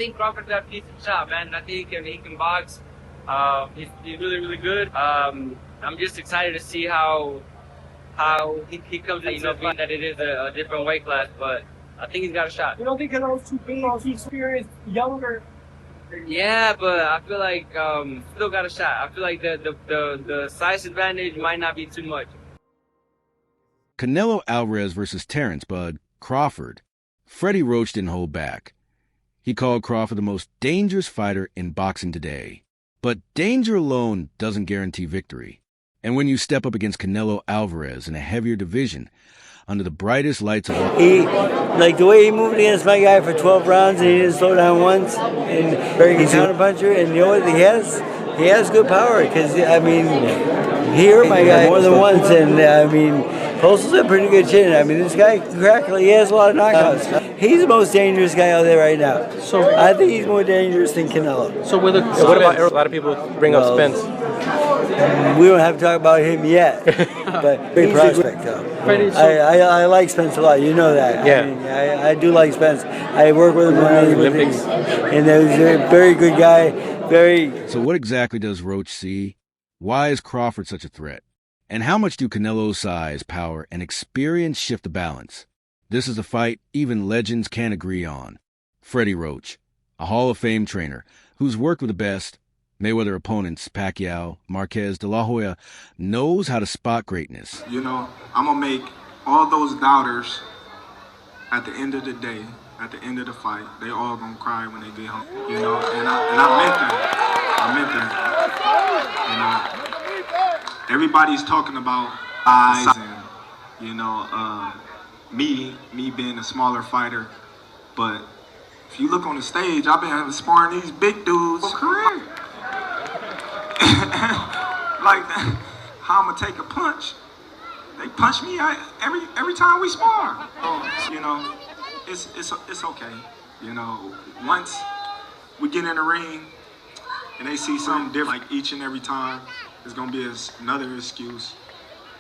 think Crawford's got a decent shot, man. I think he can box. He's really, really good. I'm just excited to see how he comes in, being that it is a different weight class, but I think he's got a shot. You don't think Canelo's too big, too experienced, younger? Yeah, but I feel like still got a shot. I feel like the size advantage might not be too much. Canelo Alvarez versus Terence, Bud Crawford. Freddie Roach didn't hold back. He called Crawford the most dangerous fighter in boxing today. But danger alone doesn't guarantee victory. And when you step up against Canelo Alvarez in a heavier division, under the brightest lights of all... Like the way he moved against my guy for 12 rounds, and he didn't slow down once, and very good counterpuncher, and you know what he has? He has good power, because, I mean, he hurt my guy more than once, and, I mean, Postal's a pretty good chin. I mean, this guy, he has a lot of knockouts. He's the most dangerous guy out there right now. So I think he's more dangerous than Canelo. So what about a lot of people bring up Spence? We don't have to talk about him yet, but big prospect though. I like Spence a lot. You know that. Yeah. I mean, I do like Spence. I work with him when I was with Olympics, and he's a very good guy. So what exactly does Roach see? Why is Crawford such a threat? And how much do Canelo's size, power, and experience shift the balance? This is a fight even legends can't agree on. Freddie Roach, a Hall of Fame trainer who's worked with the best Mayweather opponents, Pacquiao, Marquez, De La Hoya, knows how to spot greatness. You know, I'm going to make all those doubters at the end of the day, at the end of the fight, they all going to cry when they get home. You know, and I meant that. I meant that. You know, everybody's talking about size and, you know, me being a smaller fighter. But if you look on the stage, I've been sparring these big dudes for career. Like, how I'm gonna take a punch? They punch me every time we spar. So, you know, it's okay. You know, once we get in the ring and they see something different, like each and every time, it's gonna be another excuse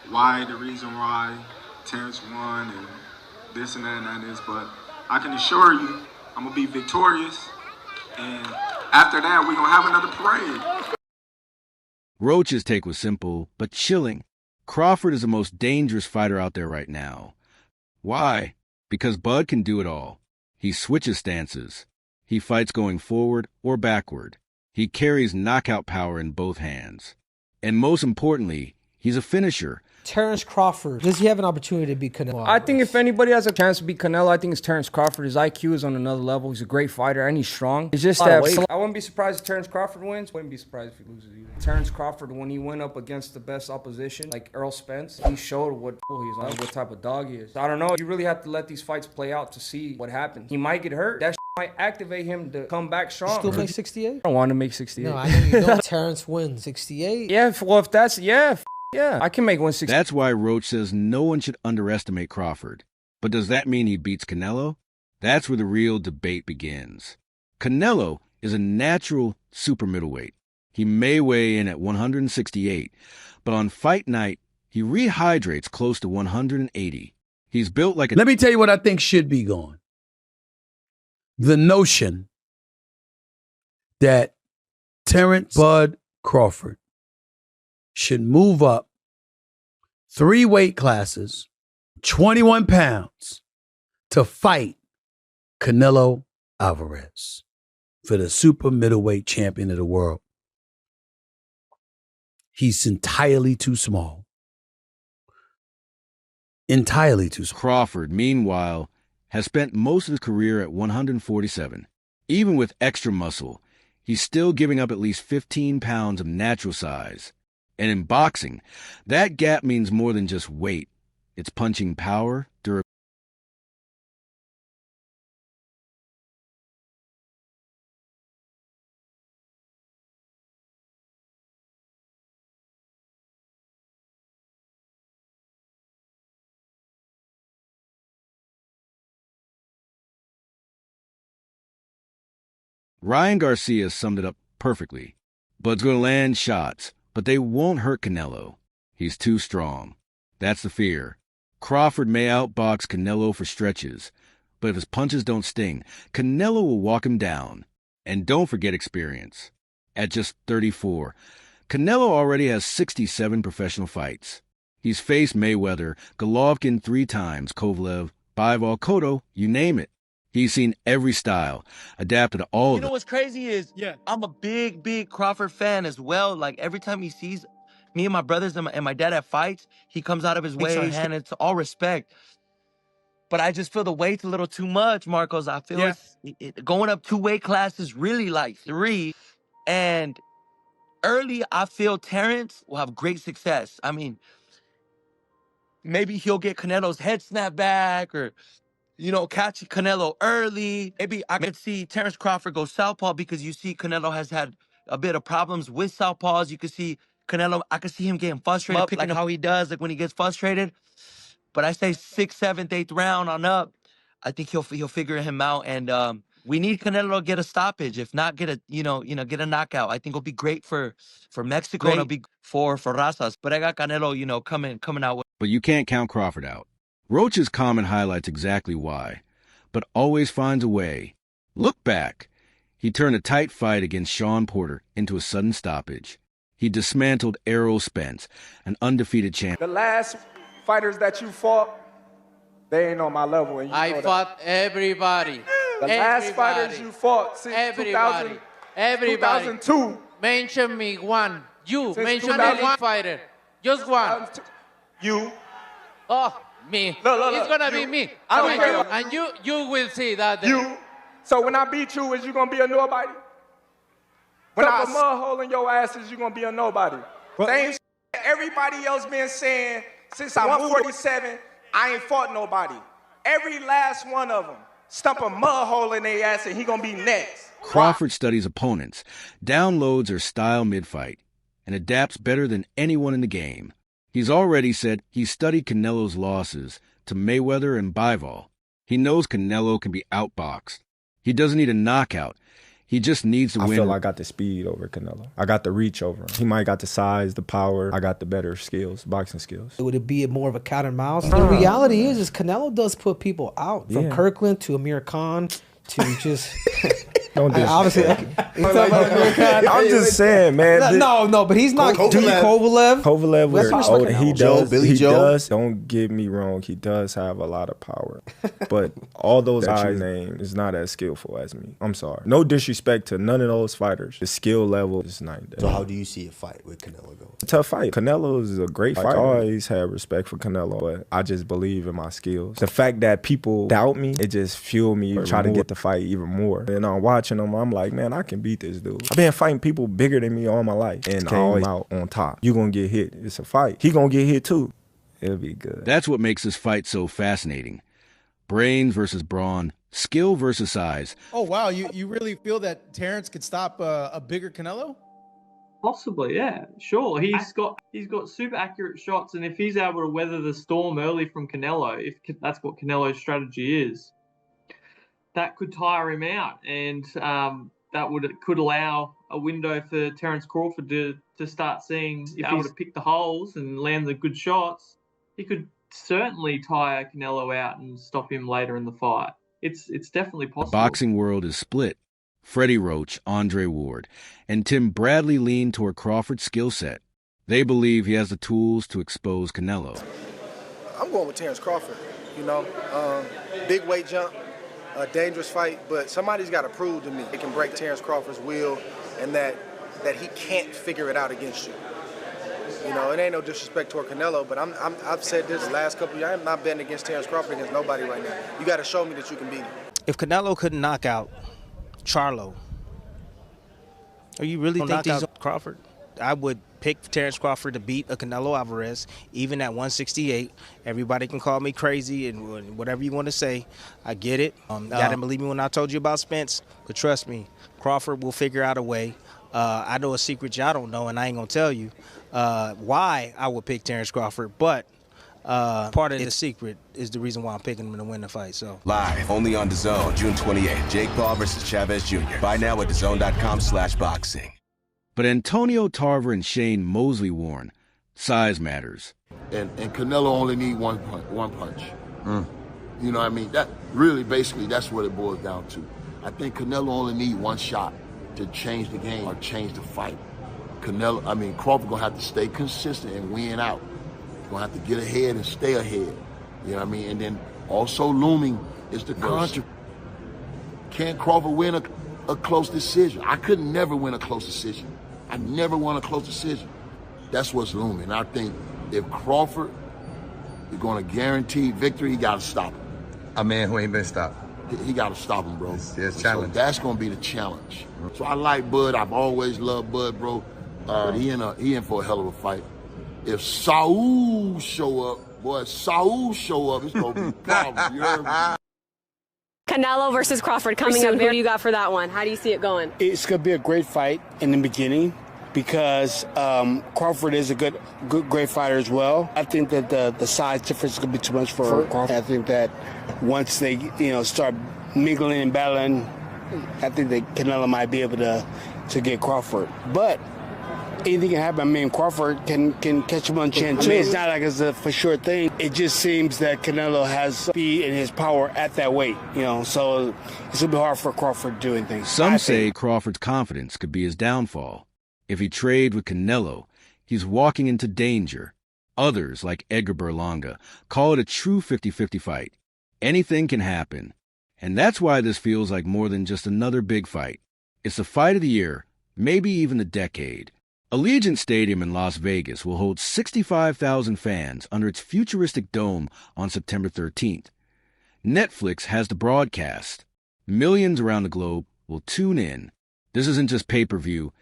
why the reason why Terence won and this and that and that is. But I can assure you, I'm gonna be victorious, and after that, we're gonna have another parade. Roach's take was simple, but chilling. Crawford is the most dangerous fighter out there right now. Why? Because Bud can do it all. He switches stances. He fights going forward or backward. He carries knockout power in both hands. And most importantly, he's a finisher. Terence Crawford, does he have an opportunity to beat Canelo? I think if anybody has a chance to beat Canelo, I think it's Terence Crawford. His IQ is on another level. He's a great fighter, and he's strong. It's just that I wouldn't be surprised if Terence Crawford wins. Wouldn't be surprised if he loses either. Terence Crawford, when he went up against the best opposition, like Earl Spence, he showed what he's on, what type of dog he is. So I don't know. You really have to let these fights play out to see what happens. He might get hurt. That might activate him to come back strong. Still make 68? I don't want to make 68. No, I know you don't. Terence wins 68. Yeah, well, if that's, yeah, I can make 168. That's why Roach says no one should underestimate Crawford. But does that mean he beats Canelo? That's where the real debate begins. Canelo is a natural super middleweight. He may weigh in at 168, but on fight night, he rehydrates close to 180. He's built like a... Let me tell you what I think should be going. The notion that Terence Bud Crawford should move up 3 weight classes, 21 pounds, to fight Canelo Alvarez for the super middleweight champion of the world. He's entirely too small. Entirely too small. Crawford, meanwhile, has spent most of his career at 147. Even with extra muscle, he's still giving up at least 15 pounds of natural size. And in boxing, that gap means more than just weight. It's punching power, durability. Ryan Garcia summed it up perfectly. Bud's going to land shots, but they won't hurt Canelo. He's too strong. That's the fear. Crawford may outbox Canelo for stretches, but if his punches don't sting, Canelo will walk him down. And don't forget experience. At just 34, Canelo already has 67 professional fights. He's faced Mayweather, Golovkin 3 times, Kovalev, Bivol, Cotto, you name it. He's seen every style, adapted to all of them. You know what's crazy is, I'm a big Crawford fan as well. Like, every time he sees me and my brothers and my dad at fights, he comes out of his way, and it's all respect. But I just feel the weight's a little too much, Marcos. I feel going up 2 weight classes, really like 3. And early, I feel Terence will have great success. I mean, maybe he'll get Canelo's head snapped back, or, you know, catch Canelo early. Maybe I could see Terence Crawford go southpaw, because you see Canelo has had a bit of problems with southpaws. You could see Canelo, I could see him getting frustrated, picking like how he does, like when he gets frustrated. But I say 6th, 7th, 8th round on up, I think he'll figure him out. And we need Canelo to get a stoppage, if not get a get a knockout. I think it'll be great for Mexico. And it'll be for Razas. But I got Canelo, coming out with. But you can't count Crawford out. Roach's comment highlights exactly why, but always finds a way. Look back. He turned a tight fight against Sean Porter into a sudden stoppage. He dismantled Errol Spence, an undefeated champion. The last fighters that you fought, they ain't on my level. And I fought everybody. The last fighters you fought since 2002. Mention me one. You mention me one fighter. Just one. You. Oh, me. Look, it's gonna be me. I don't care. And you will see that. You. So when I beat you, is you gonna be a nobody? When I put a mud hole in your ass, is you gonna be a nobody? Same everybody else been saying since I'm 147, I ain't fought nobody. Every last one of them stump a mud hole in their ass, and he gonna be next. Crawford studies opponents, downloads their style mid-fight, and adapts better than anyone in the game. He's already said he studied Canelo's losses to Mayweather and Bivol. He knows Canelo can be outboxed. He doesn't need a knockout. He just needs to win. I feel I got the speed over Canelo. I got the reach over him. He might got the size, the power. I got the better skills, boxing skills. Would it be more of a cat and mouse? The reality is Canelo does put people out. From Kirkland to Amir Khan to just... Don't obviously, I'm just saying, man. No, but he's not Kovalev. Kovalev was older. He does. Billy Joe. Does. Don't get me wrong. He does have a lot of power, but all those that you name is not as skillful as me. I'm sorry. No disrespect to none of those fighters. The skill level is not there. So how do you see a fight with Canelo go? Tough fight. Canelo is a great fighter. I always had respect for Canelo, but I just believe in my skills. The fact that people doubt me, it just fueled me to try to get the fight even more. And I'm watching them, I'm like, man, I can beat this dude. I've been fighting people bigger than me all my life, and I always out on top. You gonna get hit. It's a fight. He gonna get hit too. It'll be good. That's what makes this fight so fascinating. Brains versus brawn, skill versus size. Oh, wow. You really feel that Terence could stop a bigger Canelo? Possibly, yeah, sure. He's got super accurate shots, and if he's able to weather the storm early from Canelo, if that's what Canelo's strategy is, that could tire him out, and could allow a window for Terence Crawford to start seeing, if he's able to pick the holes and land the good shots, he could certainly tire Canelo out and stop him later in the fight. It's definitely possible. The boxing world is split. Freddie Roach, Andre Ward, and Tim Bradley lean toward Crawford's skill set. They believe he has the tools to expose Canelo. I'm going with Terence Crawford. Big weight jump. A dangerous fight, but somebody's got to prove to me it can break Terence Crawford's will, and that he can't figure it out against you. It ain't no disrespect toward Canelo, but I've said this the last couple of years. I'm not betting against Terence Crawford against nobody right now. You got to show me that you can beat him. If Canelo couldn't knock out Charlo, are you really think he's Crawford? I would pick Terence Crawford to beat a Canelo Alvarez, even at 168. Everybody can call me crazy and whatever you want to say. I get it. You didn't believe me when I told you about Spence, but trust me, Crawford will figure out a way. I know a secret y'all don't know, and I ain't going to tell you why I would pick Terence Crawford, but part of the secret is the reason why I'm picking him to win the fight. So live, only on DAZN, June 28th, Jake Paul versus Chavez Jr. Buy now at DAZN.com/boxing. But Antonio Tarver and Shane Mosley warn, size matters. And Canelo only need one punch. You know what I mean? That really, basically, that's what it boils down to. I think Canelo only need one shot to change the game or change the fight. Crawford gonna have to stay consistent and win out. He's gonna have to get ahead and stay ahead. You know what I mean? And then also looming is the controversy. Can Crawford win a close decision? I could never win a close decision. I never won a close decision. That's what's looming. I think if Crawford is going to guarantee victory, he got to stop him. A man who ain't been stopped. He got to stop him, bro. It's challenge. So that's going to be the challenge. So I like Bud. I've always loved Bud, bro. But he in for a hell of a fight. If Saul show up, it's going to be problems. You heard me? Canelo versus Crawford coming up. Who do you got for that one? How do you see it going? It's going to be a great fight in the beginning because Crawford is a great fighter as well. I think that the size difference is going to be too much for Crawford. I think that once they start mingling and battling, I think that Canelo might be able to get Crawford. But anything can happen. I mean, Crawford can catch him on chin too. I mean, it's not like it's a for sure thing. It just seems that Canelo has speed and his power at that weight, so it's going to be hard for Crawford to do anything. Some say Crawford's confidence could be his downfall. If he trades with Canelo, he's walking into danger. Others, like Edgar Berlanga, call it a true 50-50 fight. Anything can happen. And that's why this feels like more than just another big fight. It's the fight of the year, maybe even the decade. Allegiant Stadium in Las Vegas will hold 65,000 fans under its futuristic dome on September 13th. Netflix has the broadcast. Millions around the globe will tune in. This isn't just pay-per-view.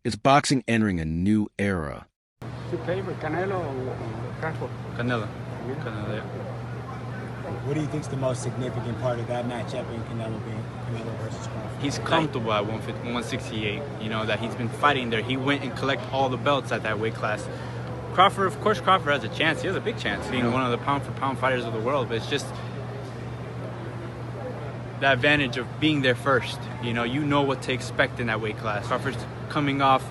It's boxing entering a new era. Your favorite, Canelo or Crawford? Canelo. Yeah. What do you think is the most significant part of that matchup in Canelo being Canelo versus Crawford? He's comfortable at 168. That he's been fighting there. He went and collected all the belts at that weight class. Crawford, of course, Crawford has a chance. He has a big chance being one of the pound-for-pound fighters of the world. But it's just the advantage of being there first. You know what to expect in that weight class. Crawford's coming off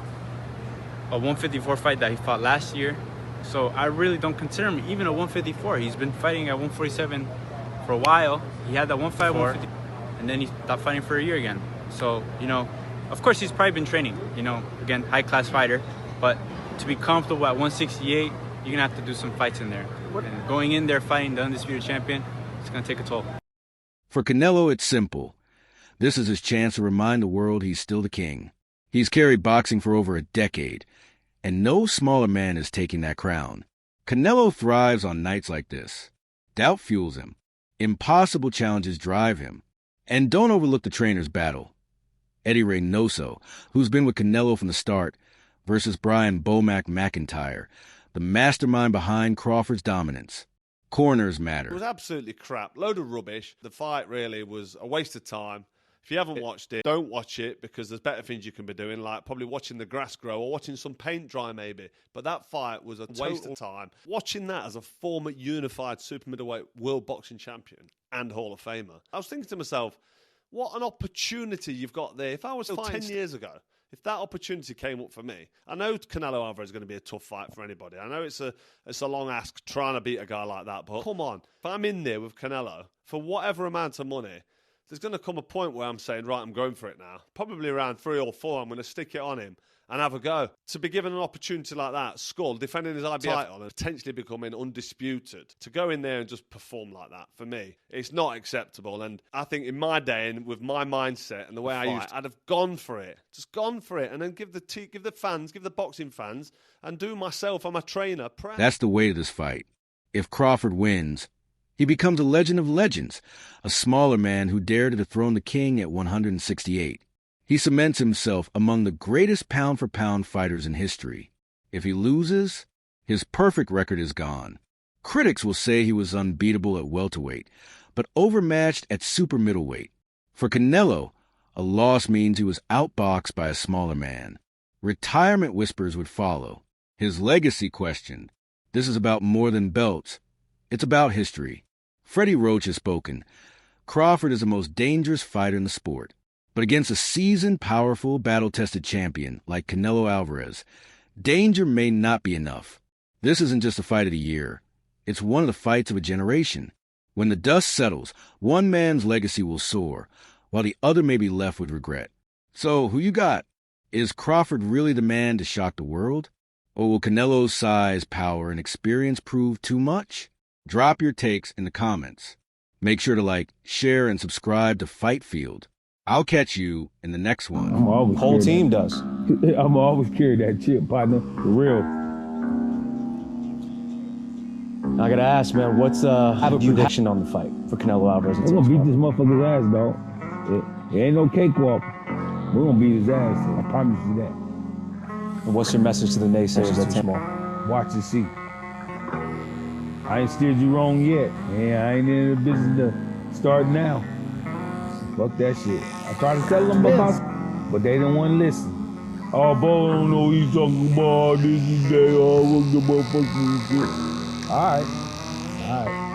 a 154 fight that he fought last year. So I really don't consider him even a 154. He's been fighting at 147 for a while. He had that one fight at 150, and then he stopped fighting for a year again. So, of course he's probably been training, again, high-class fighter. But to be comfortable at 168, you're going to have to do some fights in there. And going in there fighting the undisputed champion, it's going to take a toll. For Canelo, it's simple. This is his chance to remind the world he's still the king. He's carried boxing for over a decade, and no smaller man is taking that crown. Canelo thrives on nights like this. Doubt fuels him. Impossible challenges drive him. And don't overlook the trainer's battle. Eddie Reynoso, who's been with Canelo from the start, versus Brian Bomac McIntyre, the mastermind behind Crawford's dominance. Corners matter. It was absolutely crap. Load of rubbish. The fight really was a waste of time. If you haven't watched it, don't watch it because there's better things you can be doing, like probably watching the grass grow or watching some paint dry maybe. But that fight was a waste of time. Watching that as a former unified super middleweight world boxing champion and Hall of Famer, I was thinking to myself, what an opportunity you've got there. If I was 10 years ago, if that opportunity came up for me, I know Canelo Alvarez is going to be a tough fight for anybody. I know it's a long ask trying to beat a guy like that, but come on. If I'm in there with Canelo for whatever amount of money, there's going to come a point where I'm saying, right, I'm going for it now. Probably around 3 or 4, I'm going to stick it on him and have a go. To be given an opportunity like that, Skull, defending his IBF title and potentially becoming undisputed, to go in there and just perform like that, for me, it's not acceptable. And I think in my day and with my mindset and the way I used to, I'd have gone for it. Just gone for it and then give the fans, give the boxing fans, and do myself, I'm a trainer, proud. That's the weight of this fight. If Crawford wins, he becomes a legend of legends, a smaller man who dared to dethrone the king at 168. He cements himself among the greatest pound-for-pound fighters in history. If he loses, his perfect record is gone. Critics will say he was unbeatable at welterweight, but overmatched at super middleweight. For Canelo, a loss means he was outboxed by a smaller man. Retirement whispers would follow. His legacy questioned. This is about more than belts. It's about history. Freddie Roach has spoken. Crawford is the most dangerous fighter in the sport. But against a seasoned, powerful, battle-tested champion like Canelo Alvarez, danger may not be enough. This isn't just a fight of the year. It's one of the fights of a generation. When the dust settles, one man's legacy will soar, while the other may be left with regret. So, who you got? Is Crawford really the man to shock the world? Or will Canelo's size, power, and experience prove too much? Drop your takes in the comments. Make sure to like, share, and subscribe to Fight Field. I'll catch you in the next one. Whole team does. I'm always carry that chip, partner. For real. I gotta ask, man, what's have a prediction on the fight for Canelo Alvarez? We're gonna beat this motherfucker's ass, dog. It ain't no cakewalk. We're gonna beat his ass. I promise you that. And what's your message to the naysayers that's small? Watch and see. I ain't steered you wrong yet. Man, I ain't in the business to start now. Fuck that shit. I tried to tell them about, but they didn't want to listen. Oh, boy, I don't know what he's talking about. This is that. Oh, what the motherfucker. All right.